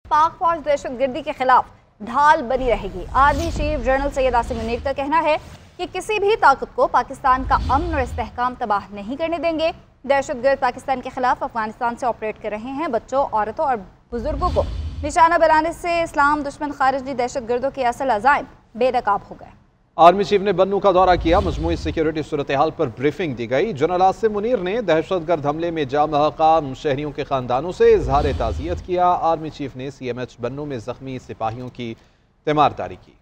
पाक फौज दहशतगर्दी के खिलाफ ढाल बनी रहेगी। Army chief general Syed Asim Munir का कहना है कि किसी भी ताकत को पाकिस्तान का अमन और इस्तेहकाम तबाह नहीं करने देंगे। दहशतगर्द पाकिस्तान के खिलाफ अफगानिस्तान से ऑपरेट कर रहे हैं। बच्चों, औरतों और बुजुर्गों को निशाना बनाने से इस्लाम दुश्मन खारिजी दहशतगर्दों के असल अज़ाइम बेनकाब हो गए। आर्मी चीफ ने बन्नू का दौरा किया। मजमूई सिक्योरिटी सूरत हाल पर ब्रीफिंग दी गई। जनरल आसिम मुनीर ने दहशतगर्द हमले में जाँ महकाम शहरियों के खानदानों से इजहार ताज़ियत किया। आर्मी चीफ ने CMH बन्नू में जख्मी सिपाहियों की तीमारदारी की।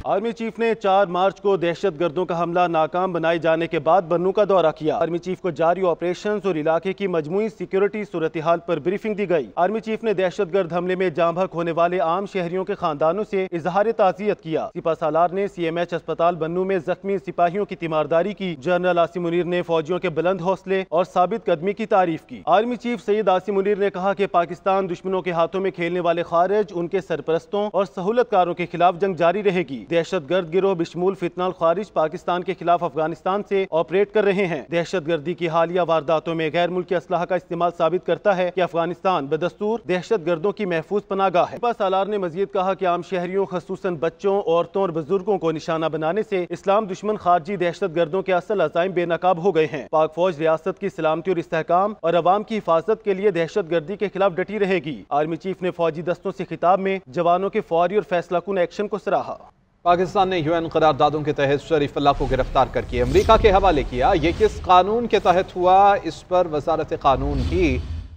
आर्मी चीफ ने 4 मार्च को दहशतगर्दों का हमला नाकाम बनाए जाने के बाद बन्नू का दौरा किया। आर्मी चीफ को जारी ऑपरेशंस और इलाके की मजमूई सिक्योरिटी सूरत हाल पर ब्रीफिंग दी गई। आर्मी चीफ ने दहशतगर्द हमले में जाँ बहक होने वाले आम शहरियों के खानदानों से इजहार ताज़ियत किया। सिपा सालार ने CMH अस्पताल बन्नू में जख्मी सिपाहियों की तीमारदारी की। जनरल आसिम मुनीर ने फौजियों के बुलंद हौसले और साबित कदमी की तारीफ की। आर्मी चीफ सैयद आसिम मुनीर ने कहा कि पाकिस्तान दुश्मनों के हाथों में खेलने वाले खारिज, उनके सरपरस्तों और सहूलतकारों के खिलाफ जंग जारी रहेगी। दहशतगर्द गिरोह बिशमूल फितनाल खारिज पाकिस्तान के खिलाफ अफगानिस्तान से ऑपरेट कर रहे हैं। दहशतगर्दी की हालिया वारदातों में गैर मुल्की असलाह का इस्तेमाल साबित करता है कि अफगानिस्तान बदस्तूर दहशतगर्दों की महफूज पनागाह है। सिपा सालार ने मजीद कहा कि आम शहरियों खसूसन बच्चों, औरतों और बुजुर्गों को निशाना बनाने से इस्लाम दुश्मन खारजी दहशतगर्दों के असल अज़ाइम बेनकाब हो गए हैं। पाक फौज रियासत की सलामती और इस्तेहकाम और अवाम की हिफाजत के लिए दहशतगर्दी के खिलाफ डटी रहेगी। आर्मी चीफ ने फौजी दस्तों से खिताब में जवानों के फौरी और फैसलाकुन एक्शन को सराहा। पाकिस्तान ने UN करारदादों के तहत शरीफुल्लाह को गिरफ्तार करके अमरीका के हवाले किया। ये किस कानून के तहत हुआ, इस पर वजारत कानून ही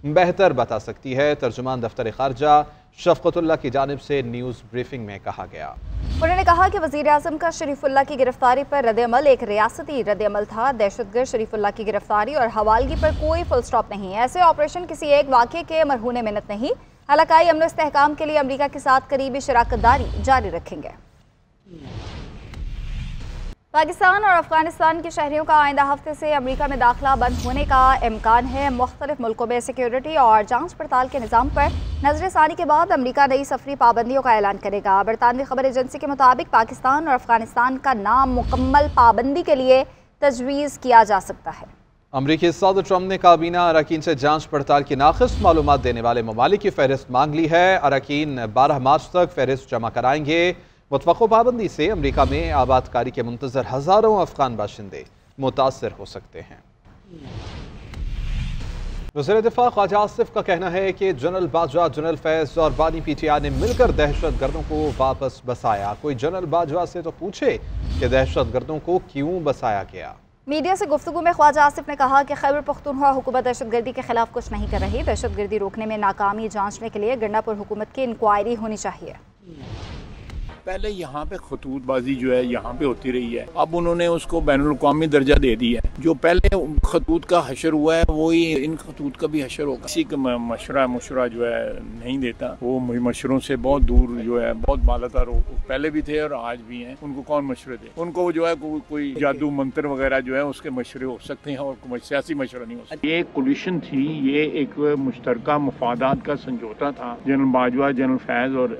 बेहतर बता सकती है। तर्जुमान दफ्तर खारजा शफकतुल्लाह की जानिब से न्यूज़ ब्रीफिंग में कहा गया। उन्होंने कहा कि वज़ीर आज़म का शरीफुल्लाह की गिरफ्तारी पर रद्द-ए-अमल एक रियासती रद्द-ए-अमल था। दहशतगर्द शरीफुल्लाह की गिरफ्तारी और हवालगी पर कोई फुल स्टॉप नहीं। ऐसे ऑपरेशन किसी एक वाक़े के मरहून मिन्नत नहीं। इलाकाई अमन इस्तेहकाम के लिए अमरीका के साथ करीबी शराकतदारी जारी रखेंगे। पाकिस्तान और अफगानिस्तान के शहरियों का आइंदा हफ्ते से अमेरिका में दाखिला बंद होने का इम्कान है। मुख्तलिफ मुल्कों में सिक्योरिटी और जांच पड़ताल के निज़ाम पर नजरसानी के बाद अमेरिका नई सफरी पाबंदियों का ऐलान करेगा। बरतानवी खबर एजेंसी के मुताबिक पाकिस्तान और अफगानिस्तान का नाम मुकम्मल पाबंदी के लिए तजवीज़ किया जा सकता है। अमरीकी सदर ट्रंप ने काबीना अरकान से जांच पड़ताल की नाक़िस मालूमात देने वाले ममालिक की फहरिस्त मांग ली है। अरकान 12 मार्च तक फहरिस्त जमा कराएंगे। मुतवक्को पाबंदी से अमरीका में आबादकारी के मुंतज़र हज़ारों अफगान बाशिंदे मुतासर हो सकते हैं। वज़ीर दिफा ख्वाजा आसिफ का कहना है कि जनरल बाजवा, जनरल फैज़ और बानी PTI ने मिलकर दहशतगर्दों को वापस बसाया। कोई जनरल बाजवा से तो पूछे कि दहशतगर्दों को क्यों बसाया गया। मीडिया से गुफ्तगू में ख्वाजा आसिफ ने कहा कि खैबर पख्तूनख्वा हुकूमत दहशतगर्दी के खिलाफ कुछ नहीं कर रही। दहशतगर्दी रोकने में नाकामी जांचने के लिए गंडापुर हुकूमत की इंक्वायरी होनी चाहिए। पहले यहाँ पे खतूतबाजी जो है यहाँ पे होती रही है, अब उन्होंने उसको बैनुल अक़वामी दर्जा दे दिया है। जो पहले खतूत का हशर हुआ है वही इन खतूत का भी हशर होगा। किसी का मशरा जो है नहीं देता, वो मशरों से बहुत दूर जो है, बहुत बालातर पहले भी थे और आज भी हैं। उनको कौन मशरे दे? उनको जो है कोई जादू मंत्र वगैरह जो है उसके मशरे हो सकते हैं और सियासी मशरा नहीं हो सकता। ये एक कोलिशन थी, ये एक मुश्तरका मुफादात का समझौता था। जनरल बाजवा, जनरल फैज़ और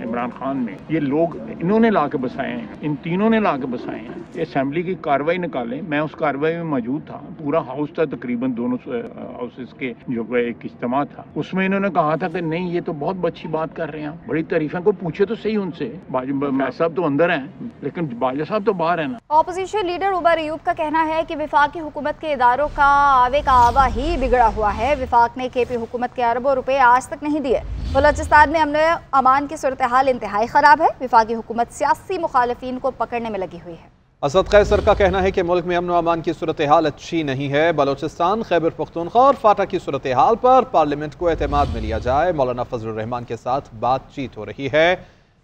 इमरान खान में ये लोग इन्होंने ला के बसाए हैं, इन तीनों ने ला के बसाए हैं। ये असेंबली की कार्रवाई निकालें, मैं उस कार्रवाई में मौजूद था। पूरा हाउस था, तकरीबन दोनों हाउसेस के जो एक इज्तिमा था, उसमें इन्होंने कहा था कि नहीं ये तो बहुत अच्छी बात कर रहे हैं, बड़ी तारीफें। को पूछे तो सही उनसे, बाजवा साहब तो अंदर हैं लेकिन बाजवा साहब तो बाहर है ना। ऑपोजिशन लीडर उमर अयूब का कहना है कि विफाकी हुकूमत के इदारों का आवे का आवा ही बिगड़ा हुआ है। विफाक ने KP हुकूमत के अरबों रुपए आज तक नहीं दिए। बलोचिस्तान में अमन अमान की सूरत हाल इंतहाई ख़राब है। विफाकी हुकूमत सियासी मुखालिफिन को पकड़ने में लगी हुई है। असद कैसर का कहना है कि मुल्क में अमन अमान की सूरत हाल अच्छी नहीं है। बलोचिस्तान, खैबर पख्तूनख्वा और फाटा की सूरत हाल पर पार्लियामेंट को एतमाद में लिया जाए। मौलाना फजलुर रहमान के साथ बातचीत हो रही है।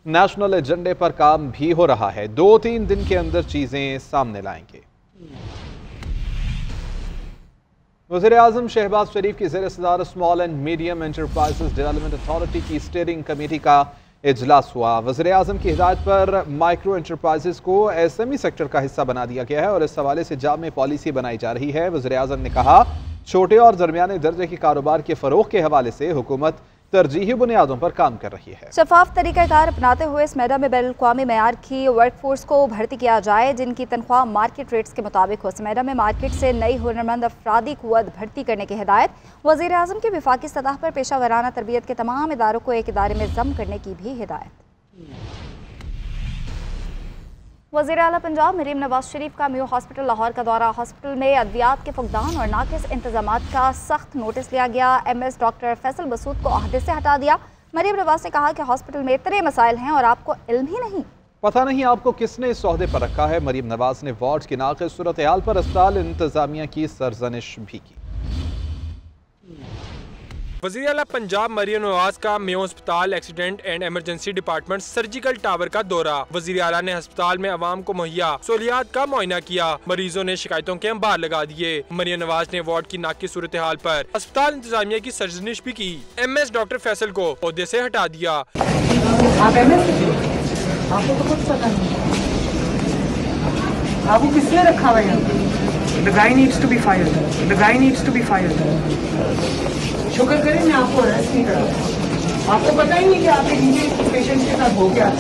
नेशनल एजेंडे पर काम भी हो रहा है। 2-3 दिन के अंदर चीजें सामने लाएंगे। वज़ीर आज़म शहबाज शरीफ की ज़ेर सदारत small and medium enterprises development authority की स्टीयरिंग कमेटी का इजलास हुआ। वज़ीर आज़म की हिदायत पर माइक्रो एंटरप्राइजेस को SME सेक्टर का हिस्सा बना दिया गया है और इस हवाले से जाम में पॉलिसी बनाई जा रही है। वज़ीर आज़म ने कहा, छोटे और दरमियाने दर्जे के कारोबार के फ़रोग़ के हवाले से हुकूमत तरजीही बुनियादों पर काम कर रही है। शफाफ तरीक़ाकार अपनाते हुए इस मैडम में बैनुल-अक़वामी मेयार की वर्कफोर्स को भर्ती किया जाए जिनकी तनख्वाह मार्केट रेट्स के मुताबिक हो। इस मैडम में मार्केट से नई हुनरमंद अफरादी कुव्वत भर्ती करने की हिदायत। वज़ीर आज़म की वफाकी सतह पर पेशा वराना तरबियत के तमाम इदारों को एक इदारे में ज़म करने की भी हिदायत। वज़ीर आला पंजाब मरीम नवाज शरीफ का मियो हॉस्पिटल लाहौर का दौरा। हॉस्पिटल में अद्वियात के फुकदान और नाकिस इंतजामात का सख्त नोटिस लिया गया। MS डॉक्टर फैसल बसूद को अहदे से हटा दिया। मरीम नवाज ने कहा कि हॉस्पिटल में इतने मसाइल हैं और आपको इल्म ही नहीं। पता नहीं आपको किसने इस ओहदे पर रखा है। मरीम नवाज ने वार्ड की नाक़िस सूरत हाल पर अस्पताल इंतजामिया की सरजनिश भी की। वज़ीर आला पंजाब मरीम नवाज का मेयो अस्पताल accident and emergency department surgical tower का दौरा। वज़ीर आला ने अस्पताल में अवाम को मुहैया सहूलियात का मुआयना किया। मरीजों ने शिकायतों के अंबार लगा दिए। मरीम नवाज ने वार्ड की नाक़िस सूरत हाल पर अस्पताल इंतजामिया की सरजनिश भी की। MS डॉक्टर फैसल को ओहदे से हटा दिया। आपको तो कुछ पता नहीं, आपको किसने रखा हुआ है? The guy needs to be fired. The guy needs to be fired. शुक्र करें मैं आपको अरेस्ट नहीं करा। आपको पता ही नहीं कि आपके नीचे पेशेंट के साथ हो क्या।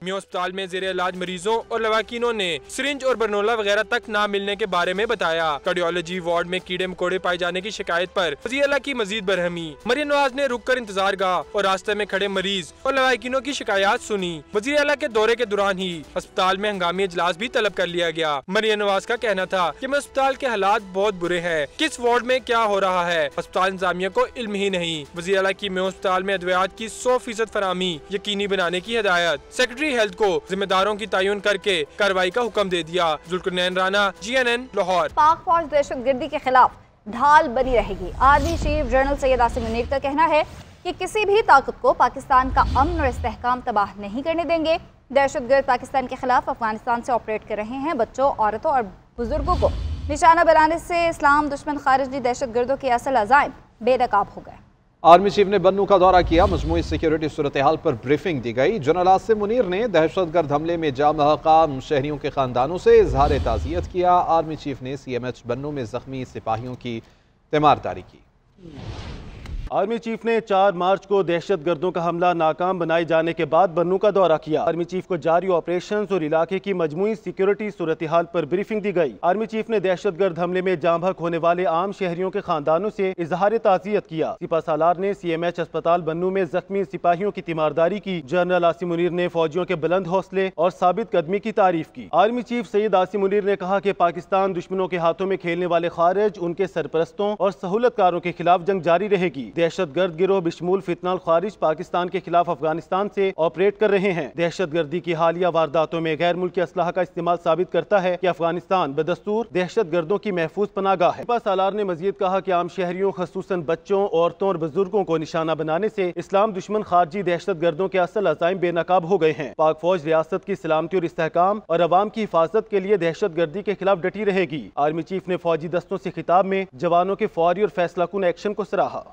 मियो अस्पताल में जेर इलाज मरीजों और लवाकिनों ने सिरिंज और बरनोला वगैरह तक ना मिलने के बारे में बताया। कार्डियोलॉजी वार्ड में कीड़े मकोड़े पाए जाने की शिकायत पर वज़ीर आला की मजीद बरहमी। मरीम नवाज ने रुक कर इंतजार का और रास्ते में खड़े मरीज और लवाकिनों की शिकायत सुनी। वज़ीर आला के दौरे के दौरान ही अस्पताल में हंगामी इजलास भी तलब कर लिया गया। मरीम नवाज का कहना था कि मैं अस्पताल के हालात बहुत बुरे हैं, किस वार्ड में क्या हो रहा है अस्पताल इंतजामिया को इल्म ही नहीं। वज़ीर आला की मियो अस्पताल में अद्वियात की 100% फराहमी यकीनी बनाने की हिदायत। सेक्रेटरी हेल्थ को जिम्मेदारों की तयन करके कार्रवाई का हुक्म दे दिया। जुल्करनैन राना, GNN लाहौर। पाक फौज दहशतगर्दी के खिलाफ ढाल बनी रहेगी। Army chief general Syed Asim Munir का कहना है कि किसी भी ताकत को पाकिस्तान का अमन और इस्तेहकाम तबाह नहीं करने देंगे। दहशतगर्द पाकिस्तान के खिलाफ अफगानिस्तान से ऑपरेट कर रहे हैं। बच्चों, औरतों और बुजुर्गों को निशाना बनाने से इस्लाम दुश्मन खारिजी दहशतगर्दों के असल अज़ाइम बेनकाब हो गए। आर्मी चीफ ने बन्नू का दौरा किया। मजमूई सिक्योरिटी सूरत हाल पर ब्रीफिंग दी गई। जनरल आसिम मुनीर ने दहशतगर्द हमले में जाँ महकाम शहरियों के खानदानों से इजहार ताज़ियत किया। आर्मी चीफ ने CMH बन्नू में जख्मी सिपाहियों की तीमारदारी की। आर्मी चीफ ने 4 मार्च को दहशतगर्दों का हमला नाकाम बनाए जाने के बाद बन्नू का दौरा किया। आर्मी चीफ को जारी ऑपरेशन और इलाके की मजमूई सिक्योरिटी सूरत हाल पर ब्रीफिंग दी गई। आर्मी चीफ ने दहशतगर्द हमले में जाँ बहक होने वाले आम शहरियों के खानदानों से इजहार ताज़ियत किया। सिपा सालार ने CMH अस्पताल बन्नू में जख्मी सिपाहियों की तीमारदारी की। जनरल आसिम मुनीर ने फौजियों के बुलंद हौसले और साबित कदमी की तारीफ की। आर्मी चीफ सैयद आसिम मुनीर ने कहा कि पाकिस्तान दुश्मनों के हाथों में खेलने वाले खारिज, उनके सरपरस्तों और सहूलतकारों के खिलाफ जंग जारी रहेगी। दहशतगर्द गिरोह बिशमूल फितनाल खारिज पाकिस्तान के खिलाफ अफगानिस्तान से ऑपरेट कर रहे हैं। दहशतगर्दी की हालिया वारदातों में गैर मुल्की असलाह का इस्तेमाल साबित करता है कि अफगानिस्तान बदस्तूर दहशतगर्दों की महफूज पनाहगाह है। सिपा सालार ने मजीद कहा कि आम शहरियों खसूसन बच्चों, औरतों और बुजुर्गों को निशाना बनाने से इस्लाम दुश्मन खारजी दहशतगर्दों के असल अज़ाइम बेनकाब हो गए हैं। पाक फौज रियासत की सलामती और इस्तेहकाम और अवाम की हिफाजत के लिए दहशतगर्दी के खिलाफ डटी रहेगी। आर्मी चीफ ने फौजी दस्तों से खिताब में जवानों के फौरी और फैसला कुन एक्शन को सराहा।